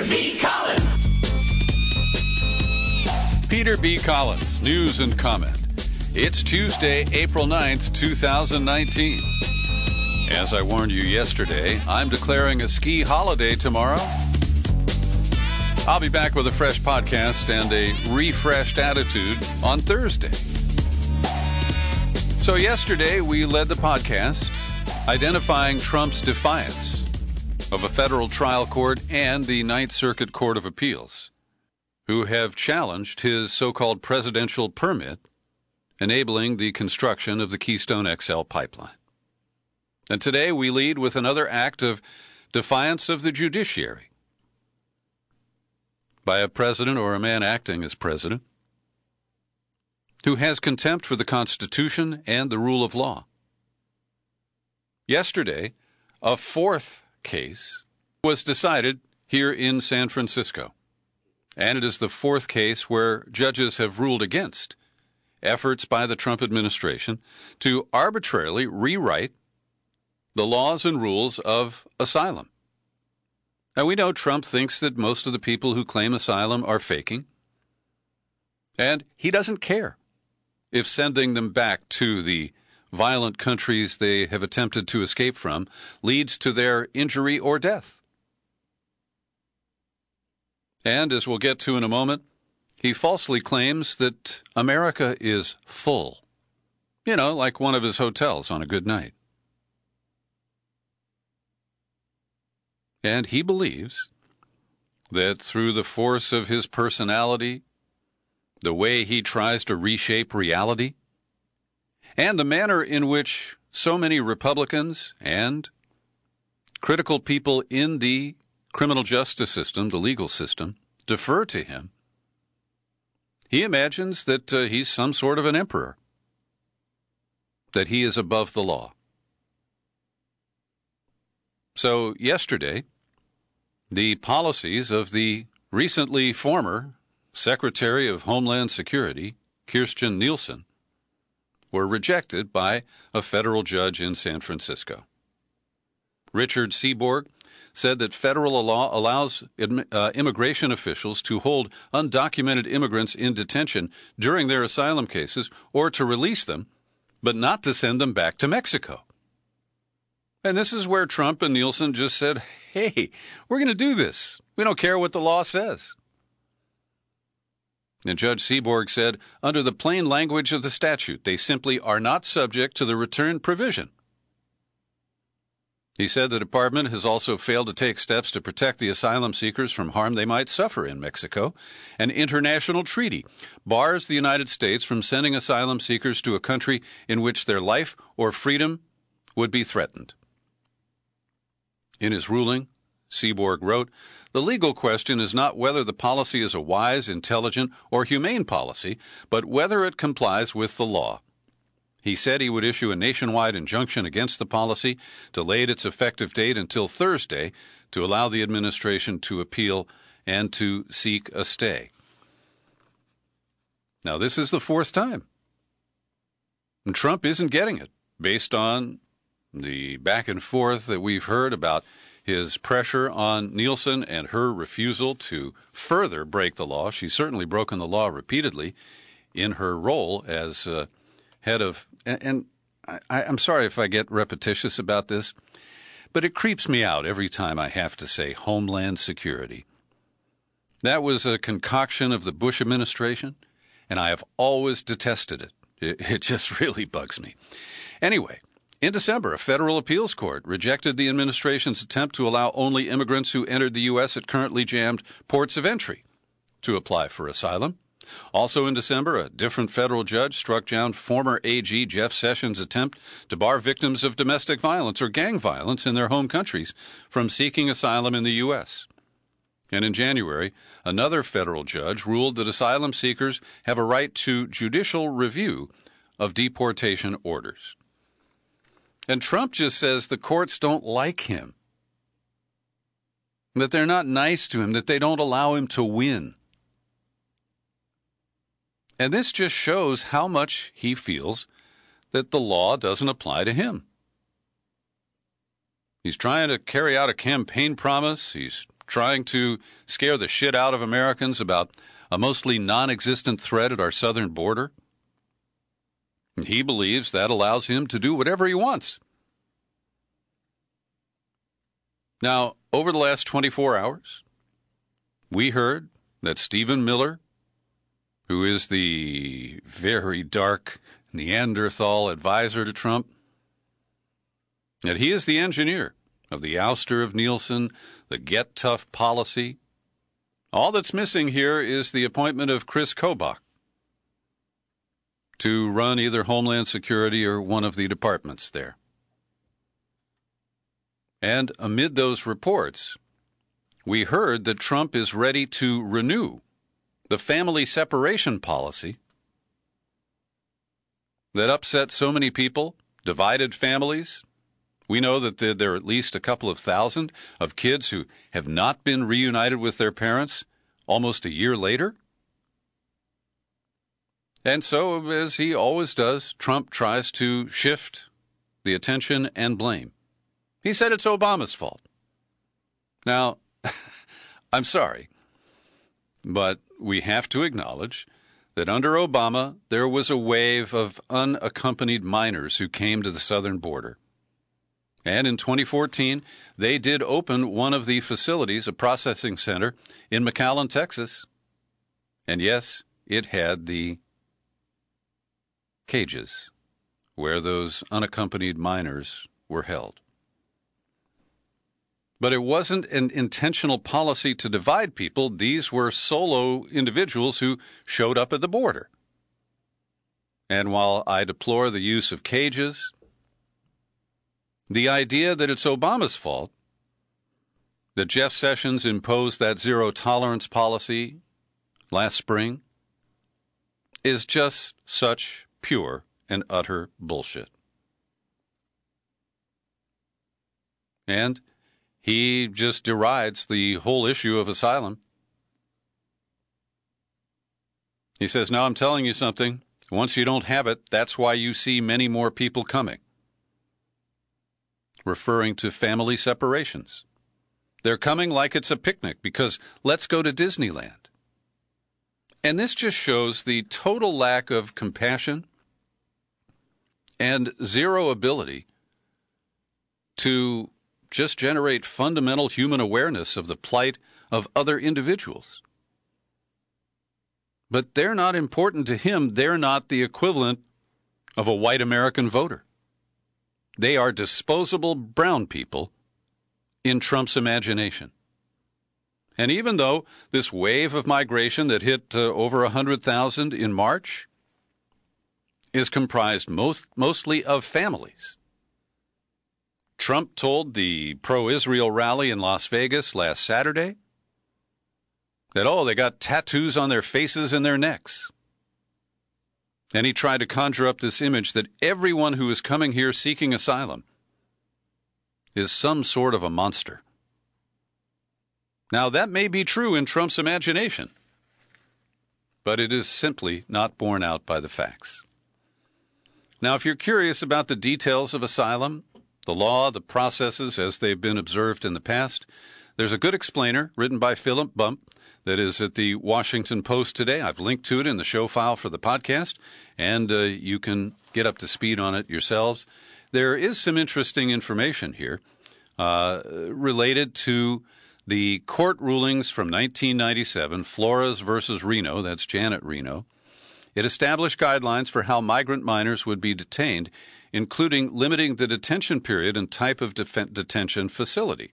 Peter B. Collins. Peter B. Collins, news and comment. It's Tuesday, April 9th, 2019. As I warned you yesterday, I'm declaring a ski holiday tomorrow. I'll be back with a fresh podcast and a refreshed attitude on Thursday. So yesterday, we led the podcast identifying Trump's defiance of a federal trial court and the Ninth Circuit Court of Appeals, who have challenged his so-called presidential permit enabling the construction of the Keystone XL pipeline. And today we lead with another act of defiance of the judiciary by a president or a man acting as president who has contempt for the Constitution and the rule of law. Yesterday, a fourth case was decided here in San Francisco, and it is the fourth case where judges have ruled against efforts by the Trump administration to arbitrarily rewrite the laws and rules of asylum. Now, we know Trump thinks that most of the people who claim asylum are faking, and he doesn't care if sending them back to the violent countries they have attempted to escape from leads to their injury or death. And as we'll get to in a moment, he falsely claims that America is full. You know, like one of his hotels on a good night. And he believes that through the force of his personality, the way he tries to reshape reality, and the manner in which so many Republicans and critical people in the criminal justice system, the legal system, defer to him, he imagines that he's some sort of an emperor, that he is above the law. So yesterday, the policies of the recently former Secretary of Homeland Security, Kirstjen Nielsen, were rejected by a federal judge in San Francisco. Richard Seaborg said that federal law allows immigration officials to hold undocumented immigrants in detention during their asylum cases or to release them, but not to send them back to Mexico. And this is where Trump and Nielsen just said, hey, we're going to do this. We don't care what the law says. And Judge Seaborg said, under the plain language of the statute, they simply are not subject to the return provision. He said the department has also failed to take steps to protect the asylum seekers from harm they might suffer in Mexico. An international treaty bars the United States from sending asylum seekers to a country in which their life or freedom would be threatened. In his ruling, Seaborg wrote, the legal question is not whether the policy is a wise, intelligent, or humane policy, but whether it complies with the law. He said he would issue a nationwide injunction against the policy, delayed its effective date until Thursday to allow the administration to appeal and to seek a stay. Now, this is the fourth time. And Trump isn't getting it, based on the back and forth that we've heard about his pressure on Nielsen and her refusal to further break the law. She's certainly broken the law repeatedly in her role as head of, and I'm sorry if I get repetitious about this, but it creeps me out every time I have to say Homeland Security. That was a concoction of the Bush administration, and I have always detested it. It just really bugs me. Anyway, in December, a federal appeals court rejected the administration's attempt to allow only immigrants who entered the U.S. at currently jammed ports of entry to apply for asylum. Also in December, a different federal judge struck down former AG Jeff Sessions' attempt to bar victims of domestic violence or gang violence in their home countries from seeking asylum in the U.S. And in January, another federal judge ruled that asylum seekers have a right to judicial review of deportation orders. And Trump just says the courts don't like him, that they're not nice to him, that they don't allow him to win. And this just shows how much he feels that the law doesn't apply to him. He's trying to carry out a campaign promise. He's trying to scare the shit out of Americans about a mostly non-existent threat at our southern border. And he believes that allows him to do whatever he wants. Now, over the last 24 hours, we heard that Stephen Miller, who is the very dark Neanderthal advisor to Trump, that he is the engineer of the ouster of Nielsen, the Get Tough policy. All that's missing here is the appointment of Chris Kobach to run either Homeland Security or one of the departments there. And amid those reports, we heard that Trump is ready to renew the family separation policy that upset so many people, divided families. We know that there are at least a couple of thousand of kids who have not been reunited with their parents almost a year later. And so, as he always does, Trump tries to shift the attention and blame. He said it's Obama's fault. Now, I'm sorry, but we have to acknowledge that under Obama, there was a wave of unaccompanied minors who came to the southern border. And in 2014, they did open one of the facilities, a processing center, in McAllen, Texas. And yes, it had the cages where those unaccompanied minors were held. But it wasn't an intentional policy to divide people. These were solo individuals who showed up at the border. And while I deplore the use of cages, the idea that it's Obama's fault that Jeff Sessions imposed that zero-tolerance policy last spring is just such pure and utter bullshit. And he just derides the whole issue of asylum. He says, now I'm telling you something. Once you don't have it, that's why you see many more people coming. Referring to family separations. They're coming like it's a picnic because let's go to Disneyland. And this just shows the total lack of compassion and zero ability to just generate fundamental human awareness of the plight of other individuals. But they're not important to him. They're not the equivalent of a white American voter. They are disposable brown people in Trump's imagination. And even though this wave of migration that hit over 100,000 in March is comprised mostly of families, Trump told the pro-Israel rally in Las Vegas last Saturday that, they got tattoos on their faces and their necks. And he tried to conjure up this image that everyone who is coming here seeking asylum is some sort of a monster. Now, that may be true in Trump's imagination, but it is simply not borne out by the facts. Now, if you're curious about the details of asylum, the law, the processes as they've been observed in the past, there's a good explainer written by Philip Bump that is at the Washington Post today. I've linked to it in the show file for the podcast, and you can get up to speed on it yourselves. There is some interesting information here related to the court rulings from 1997, Flores versus Reno, that's Janet Reno. It established guidelines for how migrant minors would be detained, including limiting the detention period and type of detention facility.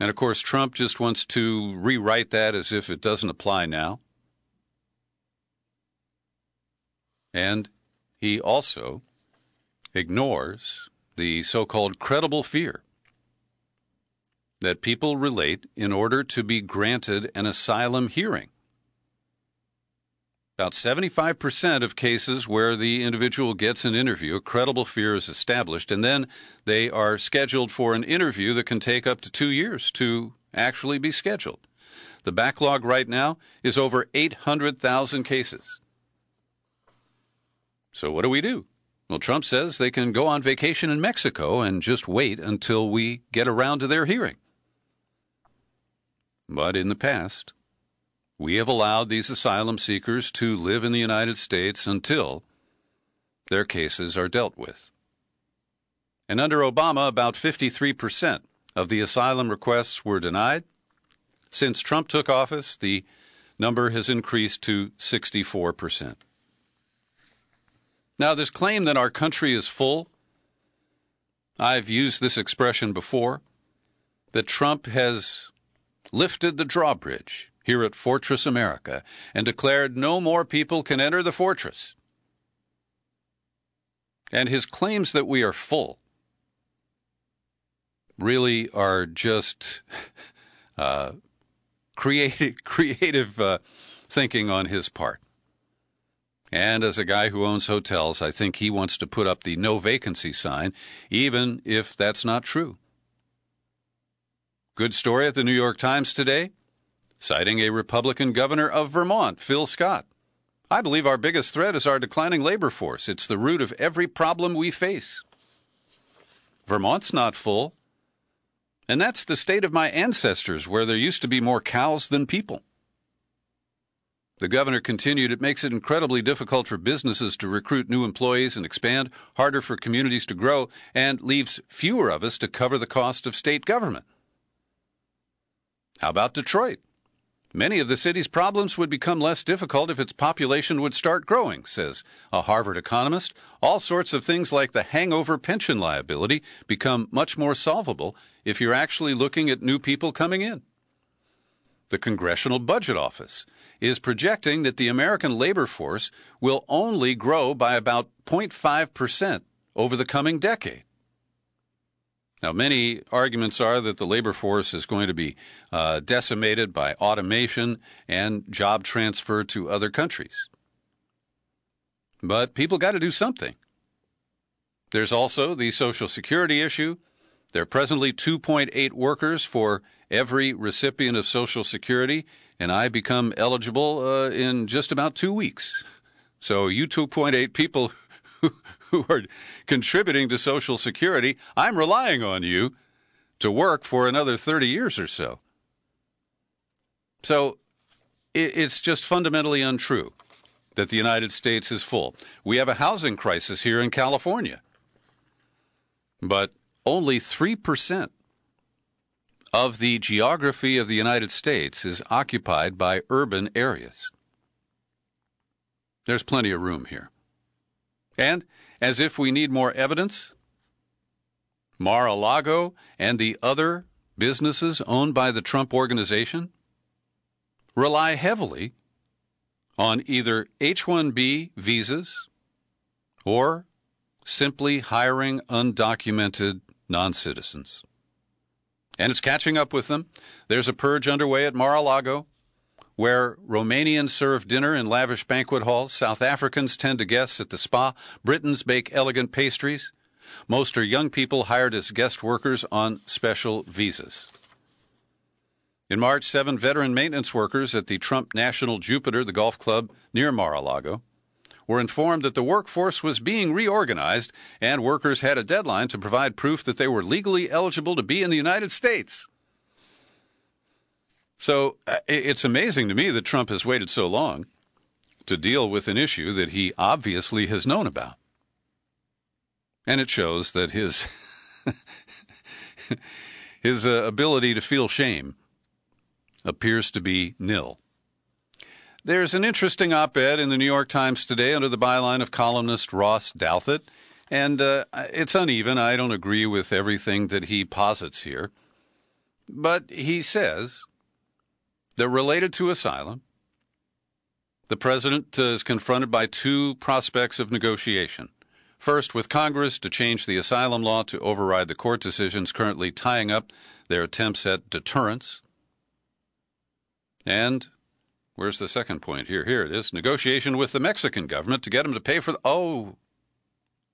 And, of course, Trump just wants to rewrite that as if it doesn't apply now. And he also ignores the so-called credible fear that people relate in order to be granted an asylum hearing. About 75% of cases where the individual gets an interview, a credible fear is established, and then they are scheduled for an interview that can take up to 2 years to actually be scheduled. The backlog right now is over 800,000 cases. So what do? Well, Trump says they can go on vacation in Mexico and just wait until we get around to their hearing. But in the past, we have allowed these asylum seekers to live in the United States until their cases are dealt with. And under Obama, about 53% of the asylum requests were denied. Since Trump took office, the number has increased to 64%. Now, this claim that our country is full, I've used this expression before, that Trump has lifted the drawbridge here at Fortress America and declared no more people can enter the fortress. And his claims that we are full really are just creative thinking on his part. And as a guy who owns hotels, I think he wants to put up the no vacancy sign, even if that's not true. Good story at the New York Times today, citing a Republican governor of Vermont, Phil Scott. I believe our biggest threat is our declining labor force. It's the root of every problem we face. Vermont's not full. And that's the state of my ancestors, where there used to be more cows than people. The governor continued, it makes it incredibly difficult for businesses to recruit new employees and expand, harder for communities to grow, and leaves fewer of us to cover the cost of state government. How about Detroit? Many of the city's problems would become less difficult if its population would start growing, says a Harvard economist. All sorts of things like the hangover pension liability become much more solvable if you're actually looking at new people coming in. The Congressional Budget Office is projecting that the American labor force will only grow by about 0.5% over the coming decade. Now, many arguments are that the labor force is going to be decimated by automation and job transfer to other countries. But people got to do something. There's also the Social Security issue. There are presently 2.8 workers for every recipient of Social Security, and I become eligible in just about 2 weeks. So you 2.8 people who are contributing to Social Security, I'm relying on you to work for another 30 years or so. So it's just fundamentally untrue that the United States is full. We have a housing crisis here in California, but only 3% of the geography of the United States is occupied by urban areas. There's plenty of room here. And as if we need more evidence, Mar-a-Lago and the other businesses owned by the Trump organization rely heavily on either H-1B visas or simply hiring undocumented non-citizens. And it's catching up with them. There's a purge underway at Mar-a-Lago, where Romanians serve dinner in lavish banquet halls, South Africans tend to guests at the spa, Britons bake elegant pastries. Most are young people hired as guest workers on special visas. In March, 7 veteran maintenance workers at the Trump National Jupiter, the golf club near Mar-a-Lago, were informed that the workforce was being reorganized and workers had a deadline to provide proof that they were legally eligible to be in the United States. So it's amazing to me that Trump has waited so long to deal with an issue that he obviously has known about. And it shows that his ability to feel shame appears to be nil. There's an interesting op-ed in the New York Times today under the byline of columnist Ross Douthat, and it's uneven. I don't agree with everything that he posits here. But he says that related to asylum, the president is confronted by two prospects of negotiation. First, with Congress to change the asylum law to override the court decisions currently tying up their attempts at deterrence. And where's the second point here? Here it is. Negotiation with the Mexican government to get them to pay for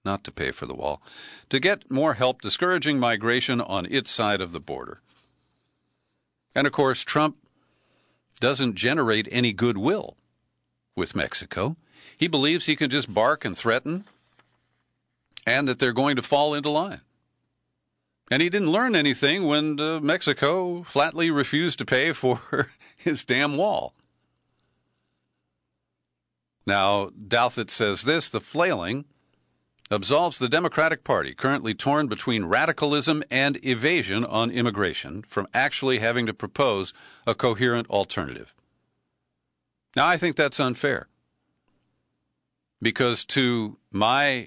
not to pay for the wall, to get more help discouraging migration on its side of the border. And of course, Trump doesn't generate any goodwill with Mexico. He believes he can just bark and threaten and that they're going to fall into line. And he didn't learn anything when Mexico flatly refused to pay for his damn wall. Now, Douthit says this: the flailing absolves the Democratic Party, currently torn between radicalism and evasion on immigration, from actually having to propose a coherent alternative. Now, I think that's unfair, because to my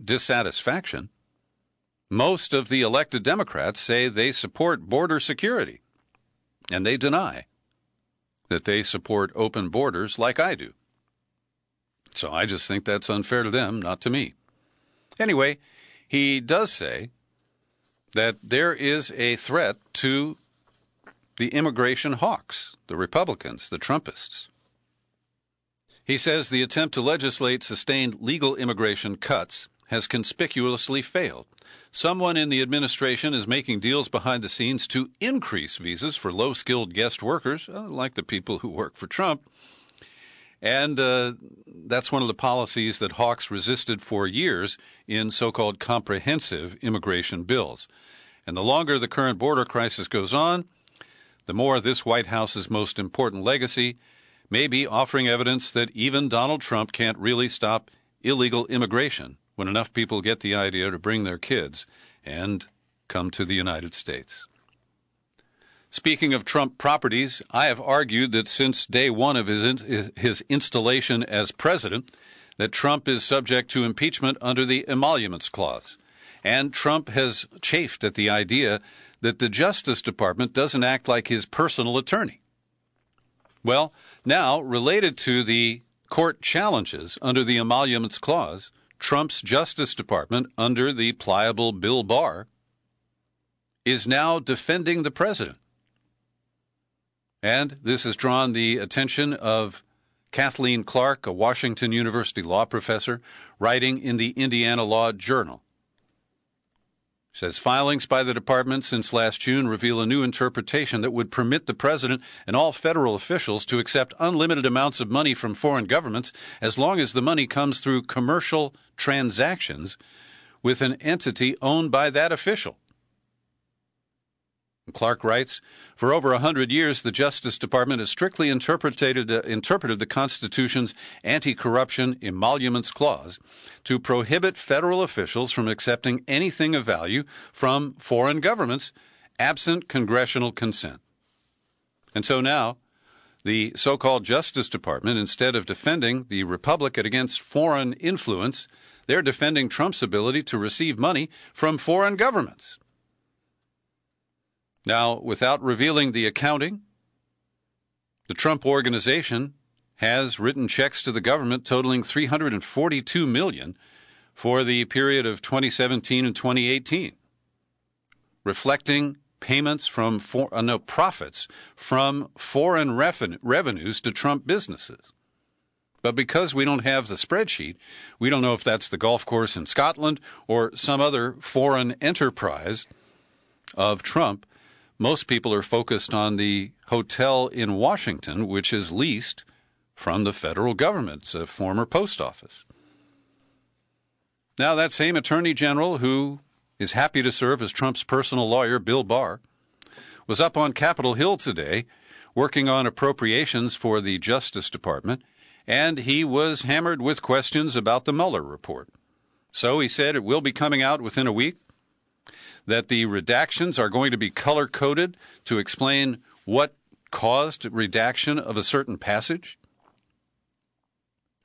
dissatisfaction, most of the elected Democrats say they support border security, and they deny that they support open borders like I do. So I just think that's unfair to them, not to me. Anyway, he does say that there is a threat to the immigration hawks, the Republicans, the Trumpists. He says the attempt to legislate sustained legal immigration cuts has conspicuously failed. Someone in the administration is making deals behind the scenes to increase visas for low-skilled guest workers, like the people who work for Trump. And that's one of the policies that hawks resisted for years in so-called comprehensive immigration bills. And the longer the current border crisis goes on, the more this White House's most important legacy may be offering evidence that even Donald Trump can't really stop illegal immigration when enough people get the idea to bring their kids and come to the United States. Speaking of Trump properties, I have argued that since day one of his installation as president, that Trump is subject to impeachment under the Emoluments Clause. And Trump has chafed at the idea that the Justice Department doesn't act like his personal attorney. Well, now, related to the court challenges under the Emoluments Clause, Trump's Justice Department, under the pliable Bill Barr, is now defending the president. And this has drawn the attention of Kathleen Clark, a Washington University law professor, writing in the Indiana Law Journal. She says filings by the department since last June reveal a new interpretation that would permit the president and all federal officials to accept unlimited amounts of money from foreign governments as long as the money comes through commercial transactions with an entity owned by that official. Clark writes, for over 100 years, the Justice Department has strictly interpreted the Constitution's anti-corruption emoluments clause to prohibit federal officials from accepting anything of value from foreign governments absent congressional consent. And so now, the so-called Justice Department, instead of defending the republic against foreign influence, they're defending Trump's ability to receive money from foreign governments. Now, without revealing the accounting, the Trump Organization has written checks to the government totaling $342 million for the period of 2017 and 2018, reflecting payments from profits from foreign revenues to Trump businesses. But because we don't have the spreadsheet, we don't know if that's the golf course in Scotland or some other foreign enterprise of Trump. Most people are focused on the hotel in Washington, which is leased from the federal government's former post office. Now, that same Attorney General, who is happy to serve as Trump's personal lawyer, Bill Barr, was up on Capitol Hill today working on appropriations for the Justice Department, and he was hammered with questions about the Mueller report. So he said it will be coming out within a week, that the redactions are going to be color-coded to explain what caused redaction of a certain passage.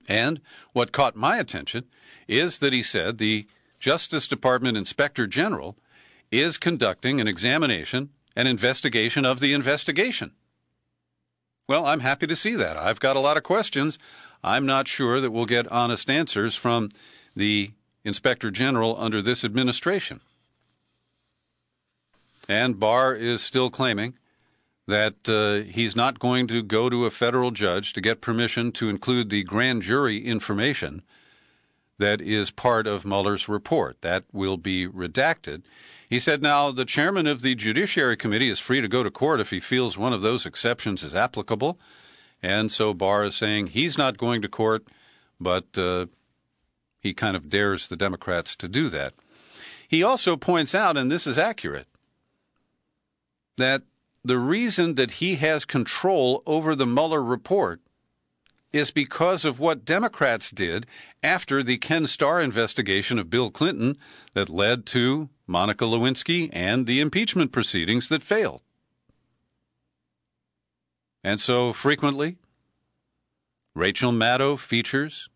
And what caught my attention is that he said the Justice Department Inspector General is conducting an investigation of the investigation. Well, I'm happy to see that. I've got a lot of questions. I'm not sure that we'll get honest answers from the Inspector General under this administration. And Barr is still claiming that he's not going to go to a federal judge to get permission to include the grand jury information that is part of Mueller's report. That will be redacted. He said now the chairman of the Judiciary Committee is free to go to court if he feels one of those exceptions is applicable. And so Barr is saying he's not going to court, but he kind of dares the Democrats to do that. He also points out, and this is accurate, that the reason that he has control over the Mueller report is because of what Democrats did after the Ken Starr investigation of Bill Clinton that led to Monica Lewinsky and the impeachment proceedings that failed. And so frequently, Rachel Maddow features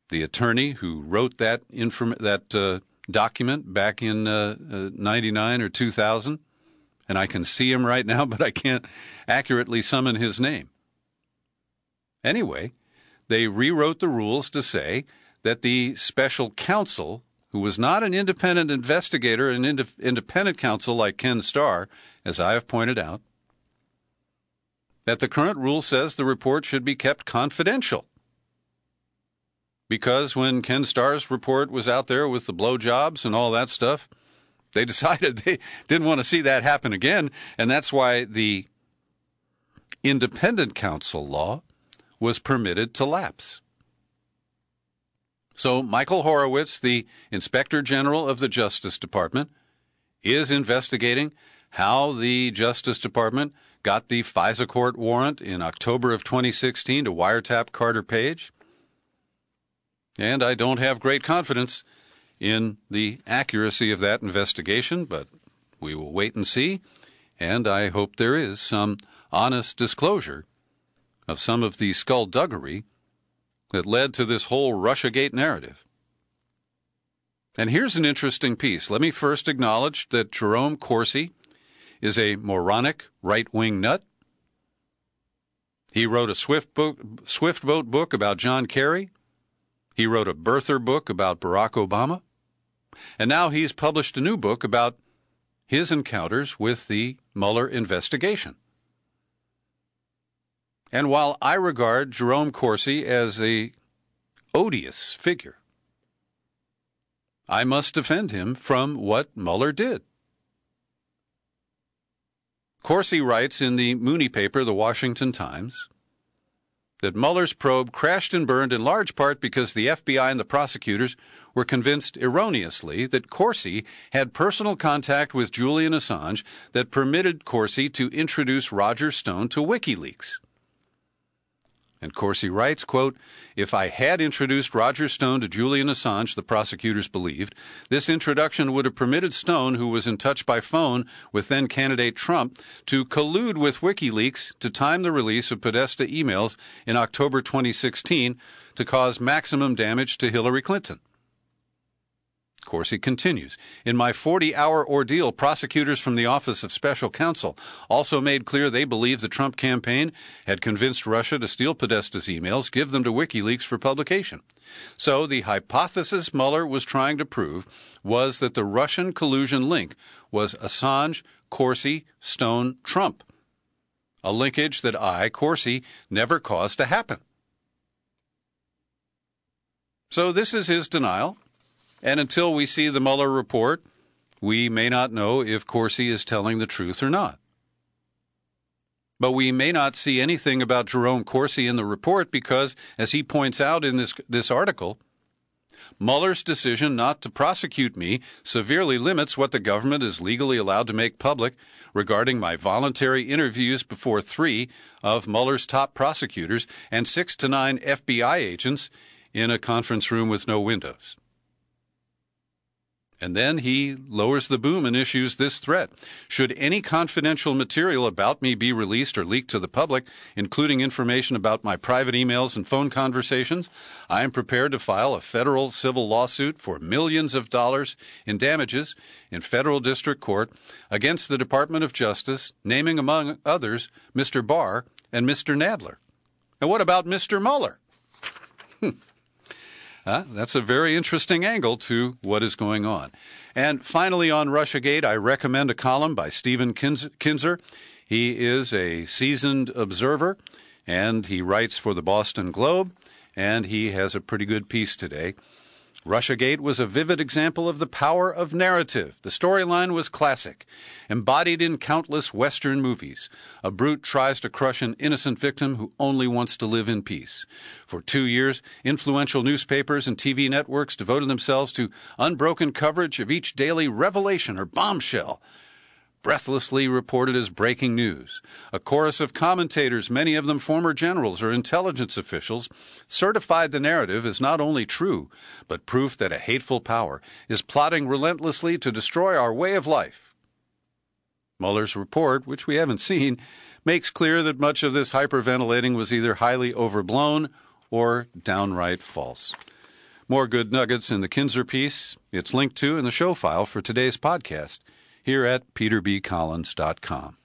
the attorney who wrote that document back in 99 or 2000, and I can see him right now, but I can't accurately summon his name. Anyway, they rewrote the rules to say that the special counsel, who was not an independent investigator, an independent counsel like Ken Starr, as I have pointed out, that the current rule says the report should be kept confidential. Because when Ken Starr's report was out there with the blowjobs and all that stuff, they decided they didn't want to see that happen again, and that's why the independent counsel law was permitted to lapse. So Michael Horowitz, the Inspector General of the Justice Department, is investigating how the Justice Department got the FISA court warrant in October of 2016 to wiretap Carter Page. And I don't have great confidence in the accuracy of that investigation, but we will wait and see. And I hope there is some honest disclosure of some of the skullduggery that led to this whole Russiagate narrative. And here's an interesting piece. Let me first acknowledge that Jerome Corsi is a moronic right-wing nut. He wrote a Swift Boat book about John Kerry. He wrote a birther book about Barack Obama. And now he's published a new book about his encounters with the Mueller investigation. And while I regard Jerome Corsi as an odious figure, I must defend him from what Mueller did. Corsi writes in the Mooney paper, The Washington Times, that Mueller's probe crashed and burned in large part because the FBI and the prosecutors were convinced erroneously that Corsi had personal contact with Julian Assange that permitted Corsi to introduce Roger Stone to WikiLeaks. And Corsi writes, quote, "If I had introduced Roger Stone to Julian Assange, the prosecutors believed, this introduction would have permitted Stone, who was in touch by phone with then-candidate Trump, to collude with WikiLeaks to time the release of Podesta emails in October 2016 to cause maximum damage to Hillary Clinton." Corsi continues, "In my 40-hour ordeal, prosecutors from the Office of Special Counsel also made clear they believed the Trump campaign had convinced Russia to steal Podesta's emails, give them to WikiLeaks for publication. So the hypothesis Mueller was trying to prove was that the Russian collusion link was Assange, Corsi, Stone, Trump, a linkage that I, Corsi, never caused to happen." So this is his denial. And until we see the Mueller report, we may not know if Corsi is telling the truth or not. But we may not see anything about Jerome Corsi in the report because, as he points out in this article, Mueller's decision not to prosecute me severely limits what the government is legally allowed to make public regarding my voluntary interviews before 3 of Mueller's top prosecutors and 6 to 9 FBI agents in a conference room with no windows. And then he lowers the boom and issues this threat. "Should any confidential material about me be released or leaked to the public, including information about my private emails and phone conversations, I am prepared to file a federal civil lawsuit for millions of dollars in damages in federal district court against the Department of Justice, naming among others Mr. Barr and Mr. Nadler." And what about Mr. Mueller? That's a very interesting angle to what is going on. And finally, on Russiagate, I recommend a column by Stephen Kinzer. He is a seasoned observer, and he writes for the Boston Globe, and he has a pretty good piece today Russiagate was a vivid example of the power of narrative. The storyline was classic, embodied in countless Western movies. A brute tries to crush an innocent victim who only wants to live in peace. For 2 years, influential newspapers and TV networks devoted themselves to unbroken coverage of each daily revelation or bombshell, breathlessly reported as breaking news. A chorus of commentators, many of them former generals or intelligence officials, certified the narrative as not only true, but proof that a hateful power is plotting relentlessly to destroy our way of life. Mueller's report, which we haven't seen, makes clear that much of this hyperventilating was either highly overblown or downright false. More good nuggets in the Kinzer piece. It's linked to in the show file for today's podcast here at peterbcollins.com.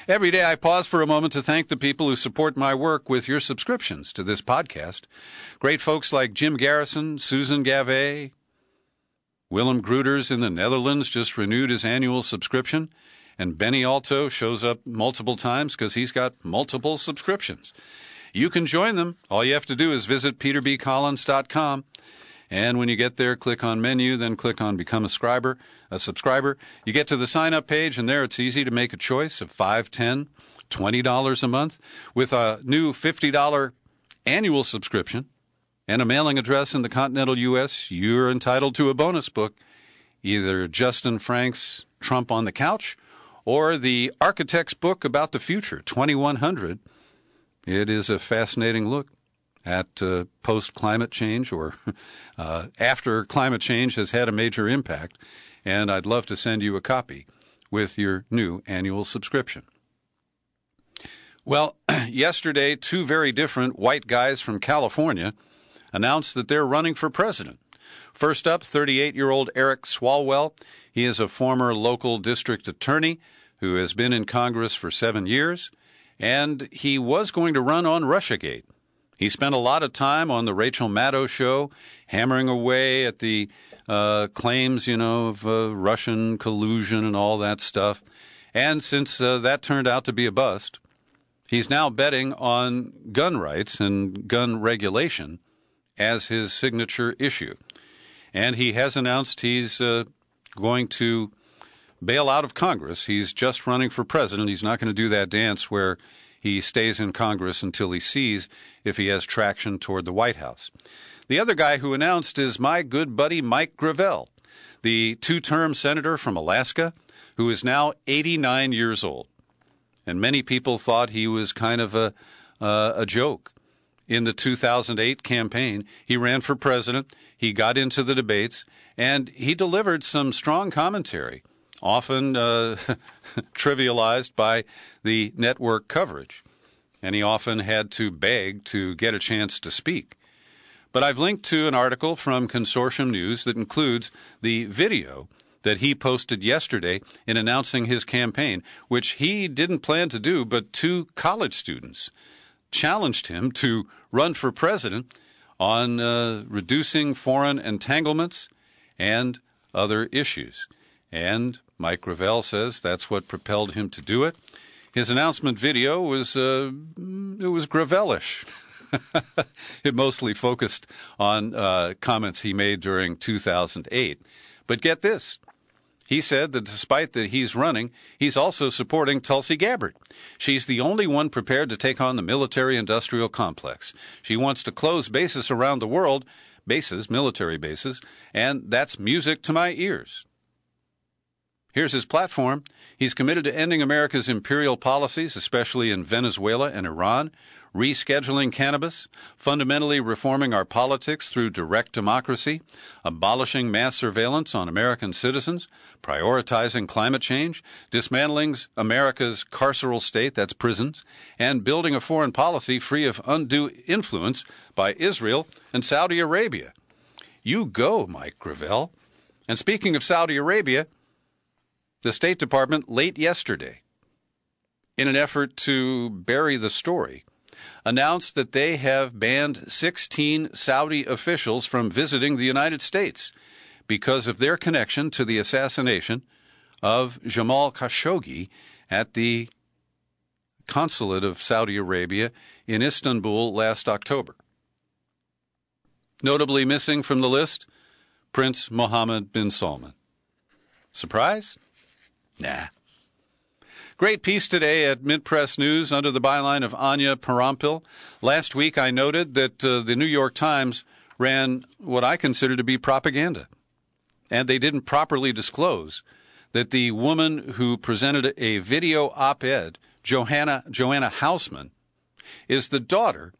Every day I pause for a moment to thank the people who support my work with your subscriptions to this podcast. Great folks like Jim Garrison, Susan Gavet, Willem Gruters in the Netherlands just renewed his annual subscription, and Benny Alto shows up multiple times because he's got multiple subscriptions. You can join them. All you have to do is visit peterbcollins.com. And when you get there, click on menu, then click on Become a Subscriber. You get to the sign-up page, and there it's easy to make a choice of $5, $10, $20 a month. With a new $50 annual subscription and a mailing address in the continental U.S., you're entitled to a bonus book, either Justin Frank's Trump on the Couch or the Architect's book about the future, 2100. It is a fascinating look at post-climate change or after climate change has had a major impact, and I'd love to send you a copy with your new annual subscription. Well, yesterday, 2 very different white guys from California announced that they're running for president. First up, 38-year-old Eric Swalwell. He is a former local district attorney who has been in Congress for 7 years, and he was going to run on Russiagate. He spent a lot of time on the Rachel Maddow show, hammering away at the claims, of Russian collusion and all that stuff. And since that turned out to be a bust, he's now betting on gun rights and gun regulation as his signature issue. And he has announced he's going to bail out of Congress. He's just running for president. He's not going to do that dance where he stays in Congress until he sees if he has traction toward the White House. The other guy who announced is my good buddy Mike Gravel, the 2-term senator from Alaska, who is now 89 years old. And many people thought he was kind of a joke. In the 2008 campaign, he ran for president, he got into the debates, and he delivered some strong commentary, often trivialized by the network coverage, and he often had to beg to get a chance to speak. But I've linked to an article from Consortium News that includes the video that he posted yesterday in announcing his campaign, which he didn't plan to do, but 2 college students challenged him to run for president on reducing foreign entanglements and other issues. And Mike Gravel says that's what propelled him to do it. His announcement video was Gravelish. It mostly focused on comments he made during 2008. But get this. He said that despite that he's running, he's also supporting Tulsi Gabbard. She's the only one prepared to take on the military-industrial complex. She wants to close bases around the world, military bases, and that's music to my ears. Here's his platform. He's committed to ending America's imperial policies, especially in Venezuela and Iran, rescheduling cannabis, fundamentally reforming our politics through direct democracy, abolishing mass surveillance on American citizens, prioritizing climate change, dismantling America's carceral state, that's prisons, and building a foreign policy free of undue influence by Israel and Saudi Arabia. You go, Mike Gravel. And speaking of Saudi Arabia, the State Department late yesterday, in an effort to bury the story, announced that they have banned 16 Saudi officials from visiting the United States because of their connection to the assassination of Jamal Khashoggi at the consulate of Saudi Arabia in Istanbul last October. Notably missing from the list, Prince Mohammed bin Salman. Surprise? Nah. Great piece today at Mint Press News under the byline of Anya Parampil. Last week I noted that the New York Times ran what I consider to be propaganda. And they didn't properly disclose that the woman who presented a video op-ed, Joanna Hausman, is the daughter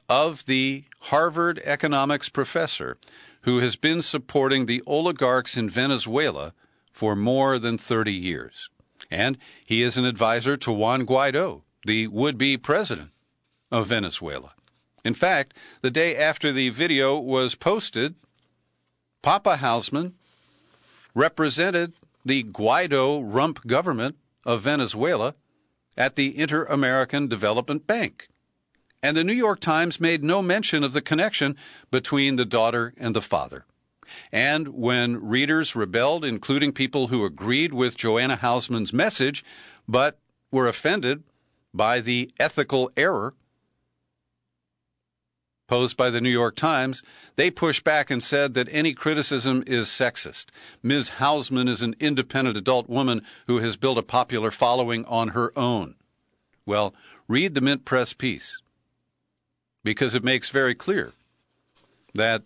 of the Harvard economics professor who has been supporting the oligarchs in Venezuela for more than 30 years. And he is an advisor to Juan Guaido, the would-be president of Venezuela. In fact, the day after the video was posted, Papa Hausman represented the Guaido rump government of Venezuela at the Inter-American Development Bank. And the New York Times made no mention of the connection between the daughter and the father. And when readers rebelled, including people who agreed with Joanna Hausman's message, but were offended by the ethical error posed by the New York Times, they pushed back and said that any criticism is sexist. Ms. Hausman is an independent adult woman who has built a popular following on her own. Well, read the Mint Press piece, because it makes very clear that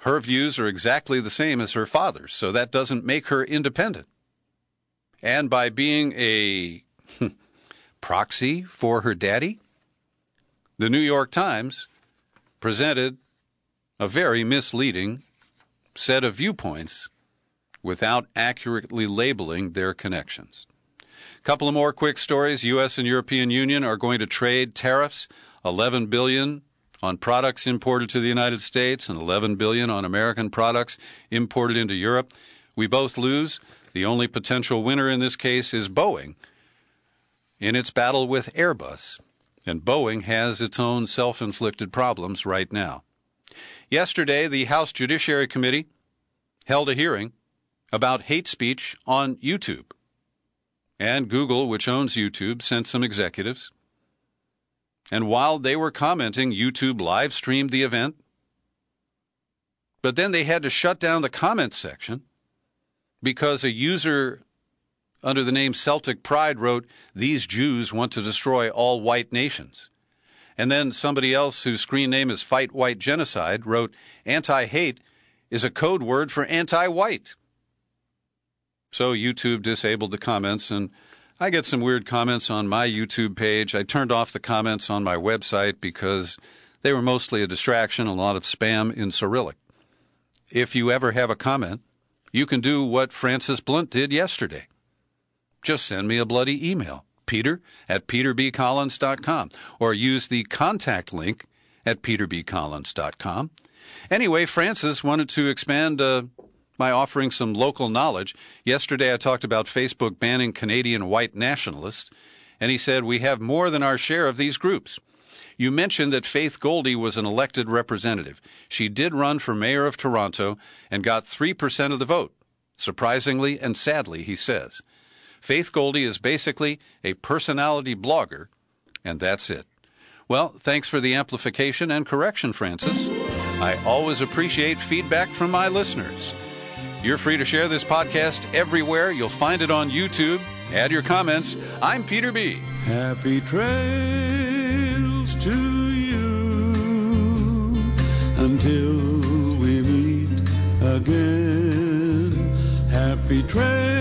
her views are exactly the same as her father's, so that doesn't make her independent. And by being a proxy for her daddy, the New York Times presented a very misleading set of viewpoints without accurately labeling their connections. A couple of more quick stories. U.S. and European Union are going to trade tariffs, $11 billion on products imported to the United States and $11 billion on American products imported into Europe. We both lose. The only potential winner in this case is Boeing in its battle with Airbus. And Boeing has its own self-inflicted problems right now. Yesterday, the House Judiciary Committee held a hearing about hate speech on YouTube. And Google, which owns YouTube, sent some executives. And while they were commenting, YouTube live-streamed the event. But then they had to shut down the comments section because a user under the name Celtic Pride wrote, "These Jews want to destroy all white nations." And then somebody else whose screen name is Fight White Genocide wrote, "Anti-hate is a code word for anti-white." So YouTube disabled the comments, and I get some weird comments on my YouTube page. I turned off the comments on my website because they were mostly a distraction, a lot of spam in Cyrillic. If you ever have a comment, you can do what Francis Blunt did yesterday. Just send me a bloody email, peter@peterbcollins.com, or use the contact link at peterbcollins.com. Anyway, Francis wanted to expand by offering some local knowledge. Yesterday I talked about Facebook banning Canadian white nationalists, and he said, "We have more than our share of these groups." You mentioned that Faith Goldy was an elected representative. She did run for mayor of Toronto and got 3% of the vote. Surprisingly and sadly, he says. Faith Goldy is basically a personality blogger, and that's it. Well, thanks for the amplification and correction, Francis. I always appreciate feedback from my listeners. You're free to share this podcast everywhere. You'll find it on YouTube. Add your comments. I'm Peter B. Happy trails to you until we meet again. Happy trails.